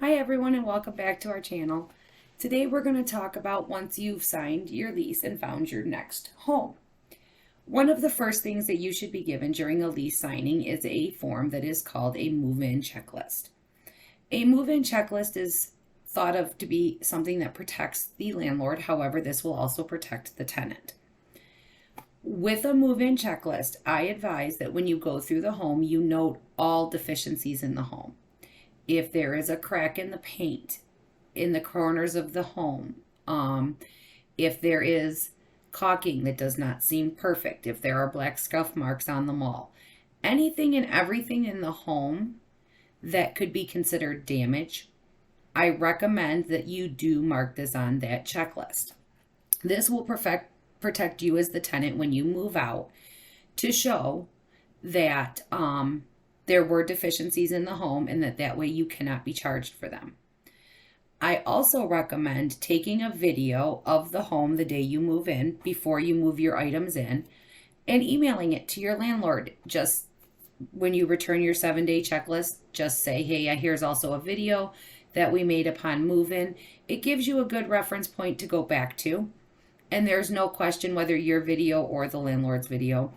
Hi everyone and welcome back to our channel. Today we're going to talk about once you've signed your lease and found your next home. One of the first things that you should be given during a lease signing is a form that is called a move-in checklist. A move-in checklist is thought of to be something that protects the landlord. However, this will also protect the tenant. With a move-in checklist, I advise that when you go through the home, you note all deficiencies in the home. If there is a crack in the paint in the corners of the home, if there is caulking that does not seem perfect, if there are black scuff marks on the wall, anything and everything in the home that could be considered damage, I recommend that you do mark this on that checklist. This will protect you as the tenant when you move out, to show that there were deficiencies in the home and that way you cannot be charged for them. I also recommend taking a video of the home the day you move in before you move your items in and emailing it to your landlord. Just when you return your 7-day checklist, just say, hey, here's also a video that we made upon move-in. It gives you a good reference point to go back to, and there's no question whether your video or the landlord's video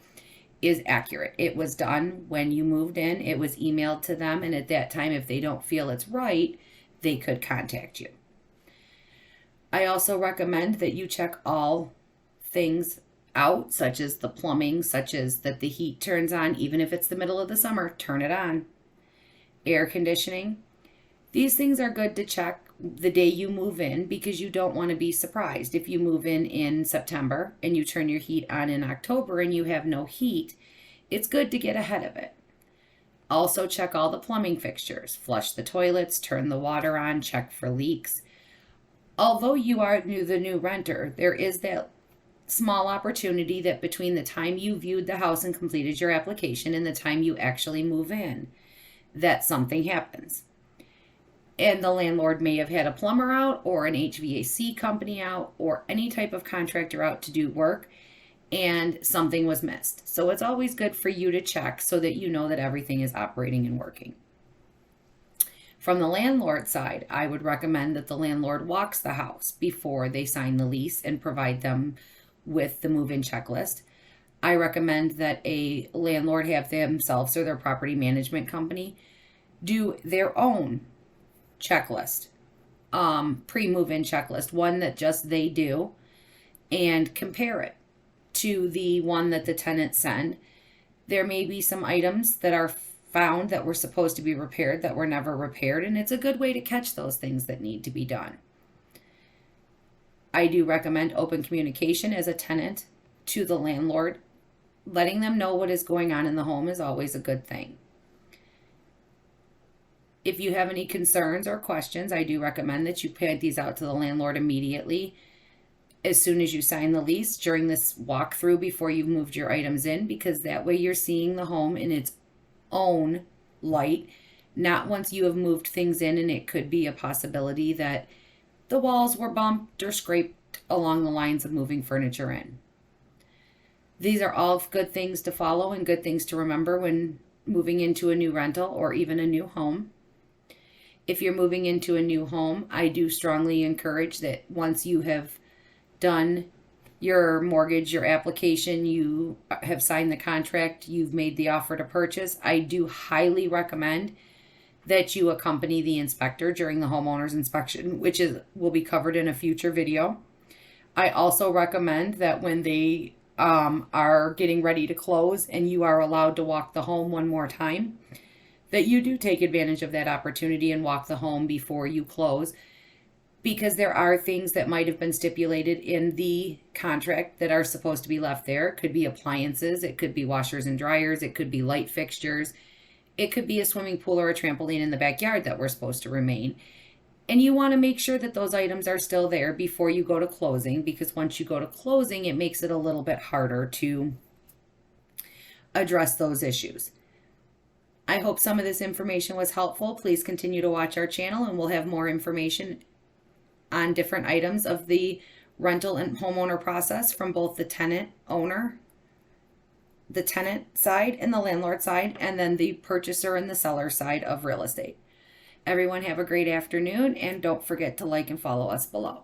is accurate. It was done when you moved in, it was emailed to them, and at that time, if they don't feel it's right, they could contact you. I also recommend that you check all things out, such as the plumbing, such as that the heat turns on, even if it's the middle of the summer, turn it on. Air conditioning. These things are good to check the day you move in because you don't want to be surprised. If you move in September and you turn your heat on in October and you have no heat, it's good to get ahead of it. Also check all the plumbing fixtures, flush the toilets, turn the water on, check for leaks. Although you are the new renter, there is that small opportunity that between the time you viewed the house and completed your application and the time you actually move in, that something happens. And the landlord may have had a plumber out or an HVAC company out or any type of contractor out to do work, and something was missed. So it's always good for you to check so that you know that everything is operating and working. From the landlord side, I would recommend that the landlord walks the house before they sign the lease and provide them with the move-in checklist. I recommend that a landlord have themselves or their property management company do their own checklist, pre-move-in checklist, one that just they do, and compare it to the one that the tenants send. There may be some items that are found that were supposed to be repaired that were never repaired, and it's a good way to catch those things that need to be done. I do recommend open communication as a tenant to the landlord. Letting them know what is going on in the home is always a good thing. If you have any concerns or questions, I do recommend that you point these out to the landlord immediately as soon as you sign the lease during this walkthrough before you've moved your items in, because that way you're seeing the home in its own light, not once you have moved things in and it could be a possibility that the walls were bumped or scraped along the lines of moving furniture in. These are all good things to follow and good things to remember when moving into a new rental or even a new home. If you're moving into a new home, I do strongly encourage that once you have done your mortgage, your application, you have signed the contract, you've made the offer to purchase, I do highly recommend that you accompany the inspector during the homeowner's inspection, which will be covered in a future video. I also recommend that when they are getting ready to close and you are allowed to walk the home one more time, that you do take advantage of that opportunity and walk the home before you close, because there are things that might have been stipulated in the contract that are supposed to be left there. It could be appliances, it could be washers and dryers, it could be light fixtures, it could be a swimming pool or a trampoline in the backyard that were supposed to remain. And you want to make sure that those items are still there before you go to closing, because once you go to closing, it makes it a little bit harder to address those issues. I hope some of this information was helpful. Please continue to watch our channel and we'll have more information on different items of the rental and homeowner process from both the tenant side and the landlord side, and then the purchaser and the seller side of real estate. Everyone have a great afternoon, and don't forget to like and follow us below.